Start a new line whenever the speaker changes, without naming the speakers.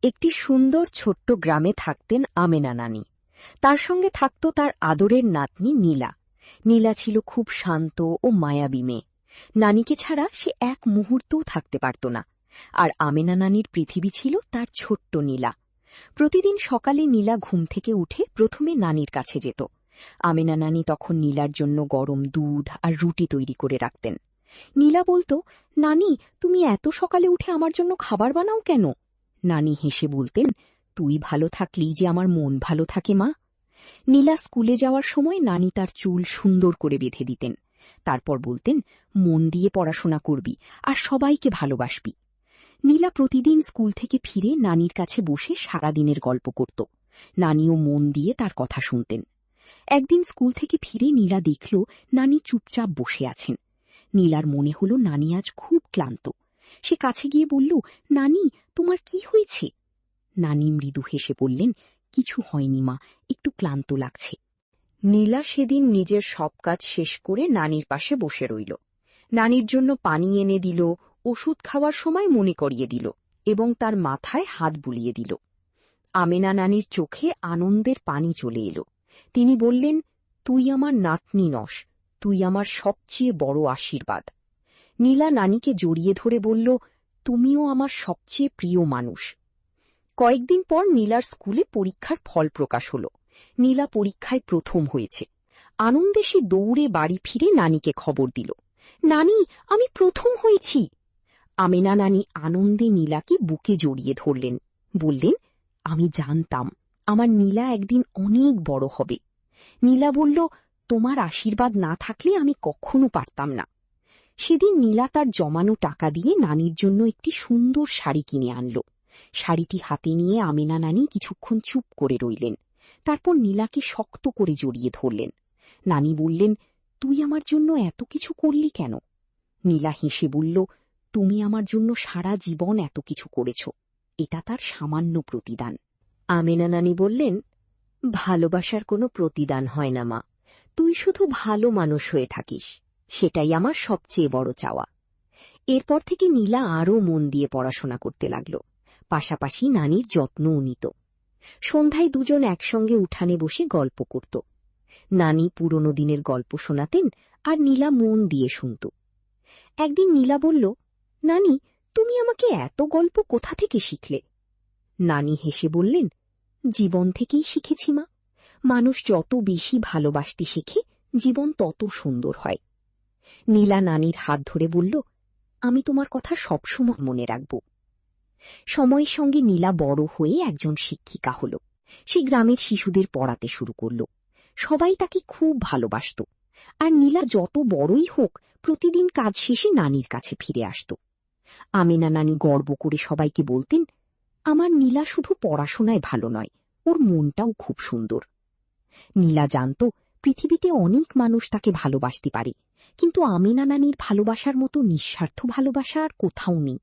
একটি সুন্দর ছোট্ট গ্রামে থাকতেন আমেনা নানি। তার সঙ্গে থাকত তার আদরের নাতনি নীলা। নীলা ছিল খুব শান্ত ও মায়াবী মেয়ে। নানিকে ছাড়া সে এক মুহূর্তও থাকতে পারত না। আর আমেনা নানির পৃথিবী ছিল তার ছোট্ট নীলা। প্রতিদিন সকালে নীলা ঘুম থেকে উঠে প্রথমে নানির কাছে যেত। আমেনা নানি তখন নীলার জন্য গরম দুধ আর রুটি তৈরি করে রাখতেন। নীলা বলতো, নানি, তুমি এত সকালে উঠে আমার জন্য খাবার বানাও কেন? নানি হেসে বলতেন, তুই ভালো থাকলেই যে আমার মন ভালো থাকে মা। নীলা স্কুলে যাওয়ার সময় নানি তার চুল সুন্দর করে বেঁধে দিতেন। তারপর বলতেন, মন দিয়ে পড়াশোনা করবি আর সবাইকে ভালোবাসবি। নীলা প্রতিদিন স্কুল থেকে ফিরে নানির কাছে বসে সারাদিনের গল্প করত। নানিও মন দিয়ে তার কথা শুনতেন। একদিন স্কুল থেকে ফিরে নীলা দেখল নানি চুপচাপ বসে আছেন। নীলার মনে হল নানি আজ খুব ক্লান্ত। সে কাছে গিয়ে বলল, নানি, তোমার কি হয়েছে? নানি মৃদু হেসে বললেন, কিছু হয়নি মা, একটু ক্লান্ত লাগছে। নীলা সেদিন নিজের সব কাজ শেষ করে নানির পাশে বসে রইল। নানির জন্য পানি এনে দিল, ওষুধ খাওয়ার সময় মনে করিয়ে দিল এবং তার মাথায় হাত বুলিয়ে দিল। আমেনা নানির চোখে আনন্দের পানি চলে এলো। তিনি বললেন, তুই আমার নাতনি নস, তুই আমার সবচেয়ে বড় আশীর্বাদ। নীলা নানিকে জড়িয়ে ধরে বলল, তুমিও আমার সবচেয়ে প্রিয় মানুষ। কয়েকদিন পর নীলার স্কুলে পরীক্ষার ফল প্রকাশ হল। নীলা পরীক্ষায় প্রথম হয়েছে। আনন্দে সে দৌড়ে বাড়ি ফিরে নানিকে খবর দিল, নানি, আমি প্রথম হয়েছি। আমেনা নানি আনন্দে নীলাকে বুকে জড়িয়ে ধরলেন, বললেন, আমি জানতাম আমার নীলা একদিন অনেক বড় হবে। নীলা বলল, তোমার আশীর্বাদ না থাকলে আমি কখনো পারতাম না। সেদিন নীলা তার জমানো টাকা দিয়ে নানির জন্য একটি সুন্দর শাড়ি কিনে আনল। শাড়িটি হাতে নিয়ে আমেনা নানি কিছুক্ষণ চুপ করে রইলেন। তারপর নীলাকে শক্ত করে জড়িয়ে ধরলেন। নানি বললেন, তুই আমার জন্য এত কিছু করলি কেন? নীলা হেসে বলল, তুমি আমার জন্য সারা জীবন এত কিছু করেছ, এটা তার সামান্য প্রতিদান। আমেনা নানি বললেন, ভালোবাসার কোনো প্রতিদান হয় না মা, তুই শুধু ভালো মানুষ হয়ে থাকিস, সেটাই আমার সবচেয়ে বড় চাওয়া। এরপর থেকে নীলা আরও মন দিয়ে পড়াশোনা করতে লাগল। পাশাপাশি নানির যত্নও নিত। সন্ধ্যায় দুজন একসঙ্গে উঠানে বসে গল্প করত। নানি পুরনো দিনের গল্প শোনাতেন আর নীলা মন দিয়ে শুনত। একদিন নীলা বলল, নানি, তুমি আমাকে এত গল্প কোথা থেকে শিখলে? নানি হেসে বললেন, জীবন থেকেই শিখেছি মা। মানুষ যত বেশি ভালোবাসতে শেখে, জীবন তত সুন্দর হয়। নীলা নানির হাত ধরে বলল, আমি তোমার কথা সবসময় মনে রাখব। সময়ের সঙ্গে নীলা বড় হয়ে একজন শিক্ষিকা হল। সে গ্রামের শিশুদের পড়াতে শুরু করল। সবাই তাকে খুব ভালোবাসত। আর নীলা যত বড়ই হোক, প্রতিদিন কাজ শেষে নানির কাছে ফিরে আসত। আমেনা নানি গর্ব করে সবাইকে বলতেন, আমার নীলা শুধু পড়াশোনায় ভালো নয়, ওর মনটাও খুব সুন্দর। নীলা জানত পৃথিবীতে অনেক মানুষ তাকে ভালোবাসতে পারে, কিন্তু আমেনা নানির ভালোবাসার মতো নিঃস্বার্থ ভালোবাসা আর কোথাও নেই।